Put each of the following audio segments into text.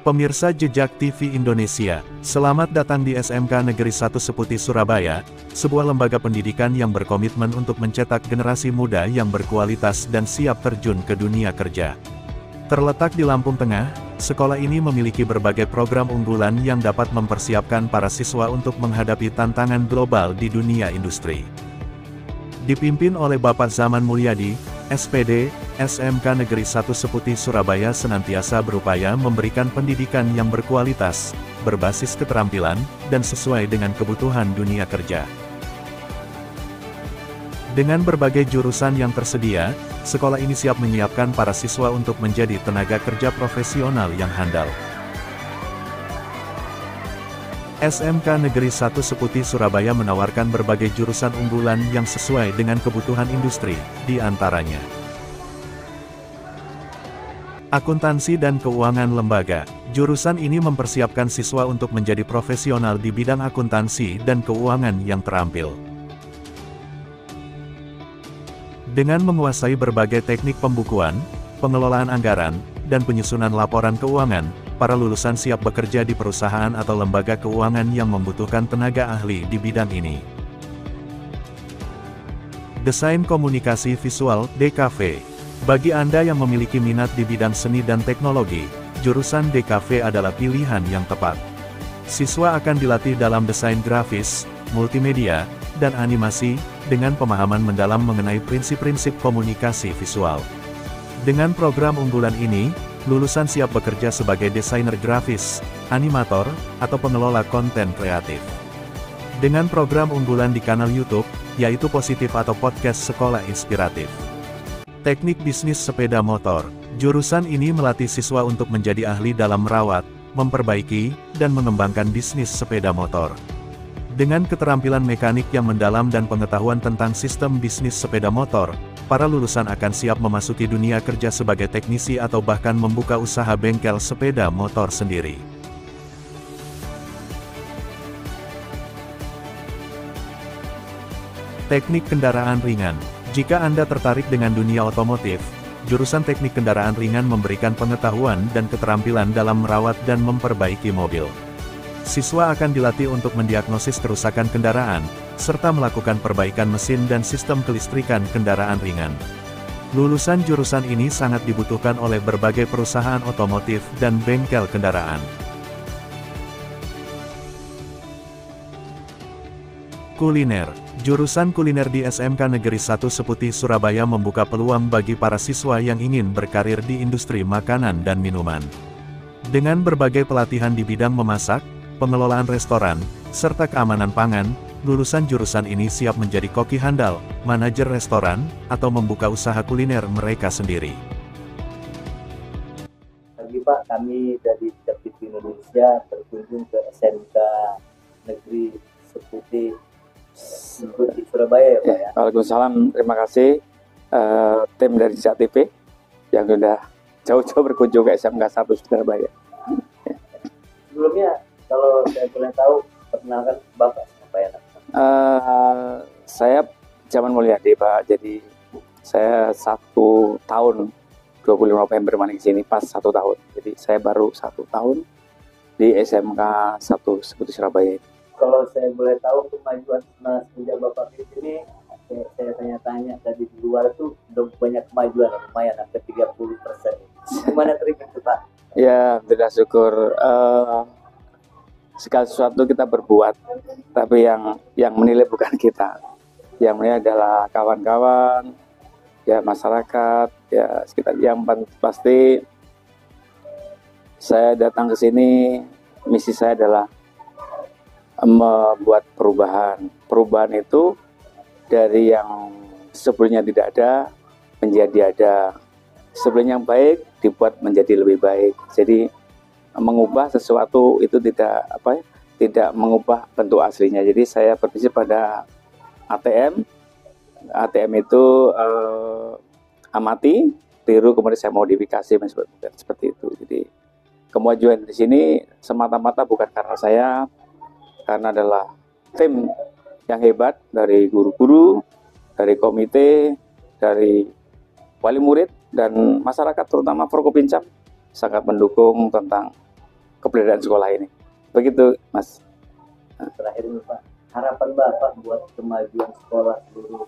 Pemirsa Jejak TV Indonesia, selamat datang di SMK Negeri 1 Seputi Surabaya, sebuah lembaga pendidikan yang berkomitmen untuk mencetak generasi muda yang berkualitas dan siap terjun ke dunia kerja. Terletak di Lampung Tengah, sekolah ini memiliki berbagai program unggulan yang dapat mempersiapkan para siswa untuk menghadapi tantangan global di dunia industri. Dipimpin oleh Bapak Zaman Mulyadi, SPD, SMK Negeri 1 Seputi Surabaya senantiasa berupaya memberikan pendidikan yang berkualitas, berbasis keterampilan, dan sesuai dengan kebutuhan dunia kerja. Dengan berbagai jurusan yang tersedia, sekolah ini siap menyiapkan para siswa untuk menjadi tenaga kerja profesional yang handal. SMK Negeri 1 Seputi Surabaya menawarkan berbagai jurusan unggulan yang sesuai dengan kebutuhan industri, di antaranya Akuntansi dan Keuangan Lembaga. Jurusan ini mempersiapkan siswa untuk menjadi profesional di bidang akuntansi dan keuangan yang terampil. Dengan menguasai berbagai teknik pembukuan, pengelolaan anggaran, dan penyusunan laporan keuangan, para lulusan siap bekerja di perusahaan atau lembaga keuangan yang membutuhkan tenaga ahli di bidang ini. Desain Komunikasi Visual, DKV. Bagi Anda yang memiliki minat di bidang seni dan teknologi, jurusan DKV adalah pilihan yang tepat. Siswa akan dilatih dalam desain grafis, multimedia, dan animasi, dengan pemahaman mendalam mengenai prinsip-prinsip komunikasi visual. Dengan program unggulan ini, lulusan siap bekerja sebagai desainer grafis, animator, atau pengelola konten kreatif. Dengan program unggulan di kanal YouTube, yaitu Positif atau Podcast Sekolah Inspiratif. Teknik Bisnis Sepeda Motor. Jurusan ini melatih siswa untuk menjadi ahli dalam merawat, memperbaiki, dan mengembangkan bisnis sepeda motor. Dengan keterampilan mekanik yang mendalam dan pengetahuan tentang sistem bisnis sepeda motor, para lulusan akan siap memasuki dunia kerja sebagai teknisi atau bahkan membuka usaha bengkel sepeda motor sendiri. Teknik Kendaraan Ringan. Jika Anda tertarik dengan dunia otomotif, jurusan Teknik Kendaraan Ringan memberikan pengetahuan dan keterampilan dalam merawat dan memperbaiki mobil. Siswa akan dilatih untuk mendiagnosis kerusakan kendaraan, serta melakukan perbaikan mesin dan sistem kelistrikan kendaraan ringan. Lulusan jurusan ini sangat dibutuhkan oleh berbagai perusahaan otomotif dan bengkel kendaraan. Kuliner. Jurusan kuliner di SMK Negeri 1 Seputi Surabaya membuka peluang bagi para siswa yang ingin berkarir di industri makanan dan minuman. Dengan berbagai pelatihan di bidang memasak, pengelolaan restoran, serta keamanan pangan, lulusan jurusan ini siap menjadi koki handal, manajer restoran, atau membuka usaha kuliner mereka sendiri. Pagi Pak, kami dari Jejak TV Indonesia berkunjung ke SMK Negeri Seputi Surabaya ya Pak ya. Waalaikumsalam, terima kasih tim dari Jejak TV yang sudah jauh-jauh berkunjung ke SMK 1 Surabaya. Sebelumnya, kalau saya boleh tahu, perkenalkan Bapak siapa ya? Saya Zaman Mulyadi Pak, jadi saya 1 tahun 25 November maning sini pas 1 tahun, jadi saya baru 1 tahun di SMK 1 Seputi Surabaya. Kalau saya boleh tahu kemajuan sejak Bapak di sini, saya tanya-tanya tadi di luar itu udah banyak kemajuan, lumayan hampir 30%. Gimana triknya itu Pak? Ya, tidak syukur. Segala sesuatu kita berbuat, tapi yang menilai bukan kita. Yang menilai adalah kawan-kawan, ya masyarakat, ya sekitar. Yang pasti saya datang ke sini, misi saya adalah membuat perubahan. Perubahan itu dari yang sebelumnya tidak ada menjadi ada. Sebelumnya yang baik dibuat menjadi lebih baik. Jadi mengubah sesuatu itu tidak mengubah bentuk aslinya. Jadi saya berprinsip pada ATM. ATM itu amati, tiru, kemudian saya modifikasi seperti itu. Jadi kemajuan di sini semata-mata bukan karena saya, karena adalah tim yang hebat dari guru-guru, dari komite, dari wali murid, dan masyarakat terutama Forkopincam sangat mendukung tentang keberadaan sekolah ini. Begitu, Mas. Terakhir nih Pak, harapan Bapak buat kemajuan sekolah seluruh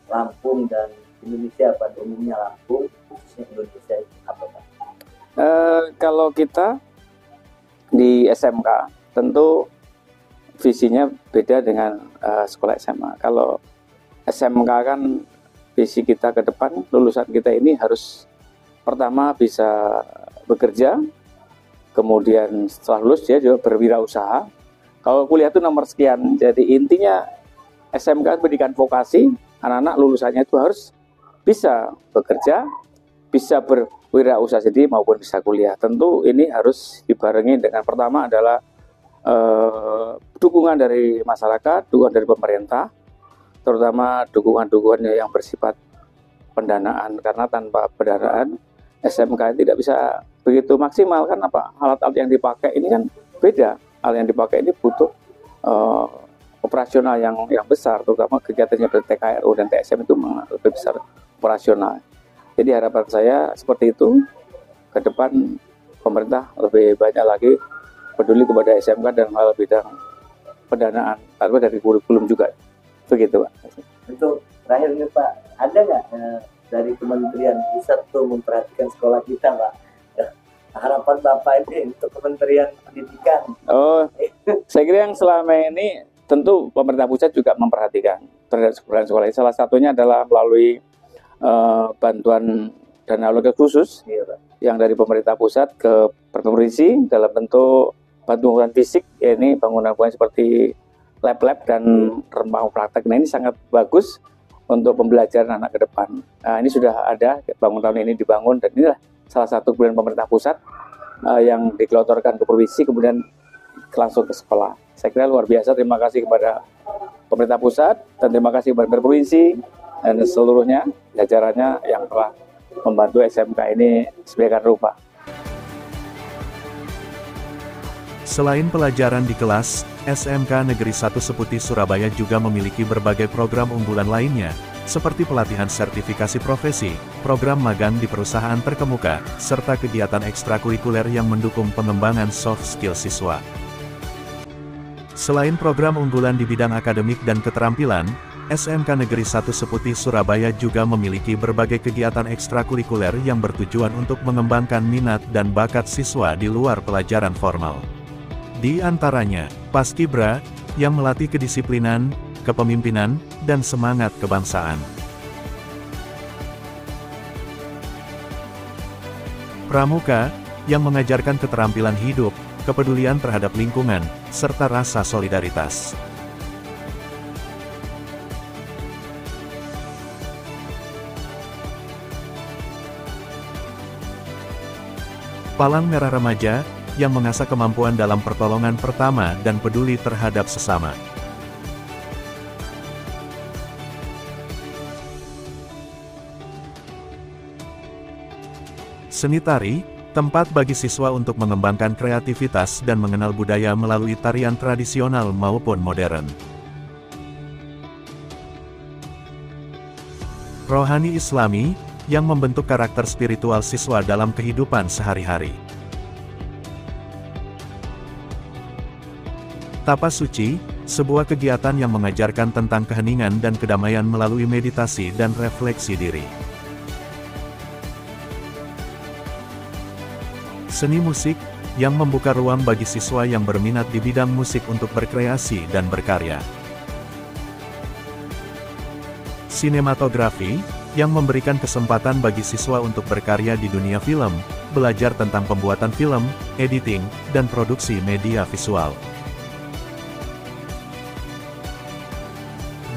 Lampung dan Indonesia, pada umumnya Lampung, khususnya Indonesia, itu apa Pak? Kalau kita di SMK tentu visinya beda dengan sekolah SMA. Kalau SMK kan visi kita ke depan, lulusan kita ini harus pertama bisa bekerja, kemudian setelah lulus dia juga berwirausaha. Kalau kuliah itu nomor sekian. Jadi intinya SMK pendidikan vokasi, anak-anak lulusannya itu harus bisa bekerja, bisa berwirausaha sendiri maupun bisa kuliah. Tentu ini harus dibarengi dengan pertama adalah dukungan dari masyarakat, dukungan dari pemerintah, terutama dukungan-dukungan yang bersifat pendanaan, karena tanpa pendanaan SMK tidak bisa begitu maksimal. Kan apa, alat-alat yang dipakai ini kan beda. Hal yang dipakai ini butuh operasional yang besar, terutama kegiatannya TKRU dan TSM itu lebih besar operasional. Jadi harapan saya seperti itu, ke depan pemerintah lebih banyak lagi peduli kepada SMK dan hal bidang pendanaan, atau dari kurikulum juga. Begitu Pak. Untuk terakhir nih Pak, ada nggak dari Kementerian Pusat tuh memperhatikan sekolah kita Pak? Harapan Bapak ini untuk Kementerian Pendidikan. Oh, saya kira yang selama ini tentu pemerintah pusat juga memperhatikan terhadap sekolah ini. Salah satunya adalah melalui bantuan dana alokasi khusus yang dari pemerintah pusat ke provinsi dalam bentuk bantuan fisik, ya ini bangunan-bangunan seperti lab-lab dan rumah praktek. Nah, ini sangat bagus untuk pembelajaran anak ke depan. Nah, ini sudah ada, bangun tahun ini dibangun, dan inilah salah satu kemudian pemerintah pusat yang digelontorkan ke provinsi kemudian langsung ke sekolah. Saya kira luar biasa. Terima kasih kepada pemerintah pusat dan terima kasih kepada provinsi dan seluruhnya jajarannya yang telah membantu SMK ini sedemikian rupa. Selain pelajaran di kelas, SMK Negeri 1 Seputi Surabaya juga memiliki berbagai program unggulan lainnya, seperti pelatihan sertifikasi profesi, program magang di perusahaan terkemuka, serta kegiatan ekstrakurikuler yang mendukung pengembangan soft skill siswa. Selain program unggulan di bidang akademik dan keterampilan, SMK Negeri 1 Seputi Surabaya juga memiliki berbagai kegiatan ekstrakurikuler yang bertujuan untuk mengembangkan minat dan bakat siswa di luar pelajaran formal. Di antaranya, Paskibra, yang melatih kedisiplinan, kepemimpinan, dan semangat kebangsaan. Pramuka, yang mengajarkan keterampilan hidup, kepedulian terhadap lingkungan, serta rasa solidaritas. Palang Merah Remaja, yang mengasah kemampuan dalam pertolongan pertama dan peduli terhadap sesama. Seni tari, tempat bagi siswa untuk mengembangkan kreativitas dan mengenal budaya melalui tarian tradisional maupun modern. Rohani Islami, yang membentuk karakter spiritual siswa dalam kehidupan sehari-hari. Tapas Suci, sebuah kegiatan yang mengajarkan tentang keheningan dan kedamaian melalui meditasi dan refleksi diri. Seni musik, yang membuka ruang bagi siswa yang berminat di bidang musik untuk berkreasi dan berkarya. Sinematografi, yang memberikan kesempatan bagi siswa untuk berkarya di dunia film, belajar tentang pembuatan film, editing, dan produksi media visual.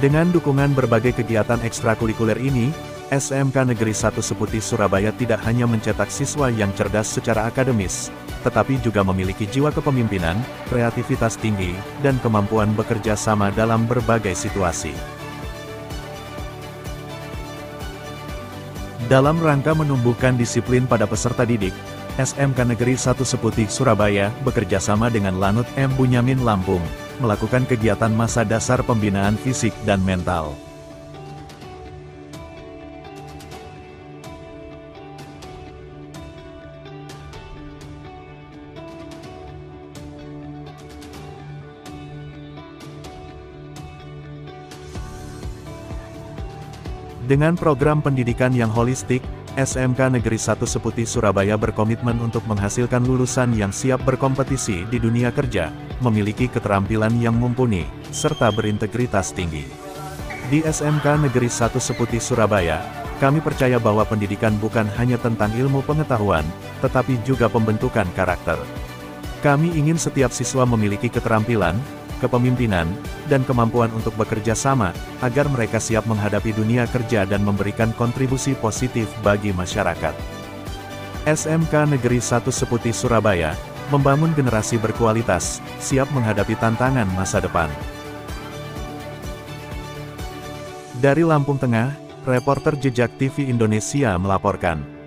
Dengan dukungan berbagai kegiatan ekstrakurikuler ini, SMK Negeri 1 Seputi Surabaya tidak hanya mencetak siswa yang cerdas secara akademis, tetapi juga memiliki jiwa kepemimpinan, kreativitas tinggi, dan kemampuan bekerja sama dalam berbagai situasi. Dalam rangka menumbuhkan disiplin pada peserta didik, SMK Negeri 1 Seputi Surabaya bekerja sama dengan Lanut M. Bunyamin Lampung, melakukan kegiatan masa dasar pembinaan fisik dan mental. Dengan program pendidikan yang holistik, SMK Negeri 1 Seputi Surabaya berkomitmen untuk menghasilkan lulusan yang siap berkompetisi di dunia kerja, memiliki keterampilan yang mumpuni, serta berintegritas tinggi. Di SMK Negeri 1 Seputi Surabaya, kami percaya bahwa pendidikan bukan hanya tentang ilmu pengetahuan, tetapi juga pembentukan karakter. Kami ingin setiap siswa memiliki keterampilan, kepemimpinan, dan kemampuan untuk bekerja sama, agar mereka siap menghadapi dunia kerja dan memberikan kontribusi positif bagi masyarakat. SMK Negeri 1 Seputi Surabaya, membangun generasi berkualitas, siap menghadapi tantangan masa depan. Dari Lampung Tengah, reporter Jejak TV Indonesia melaporkan.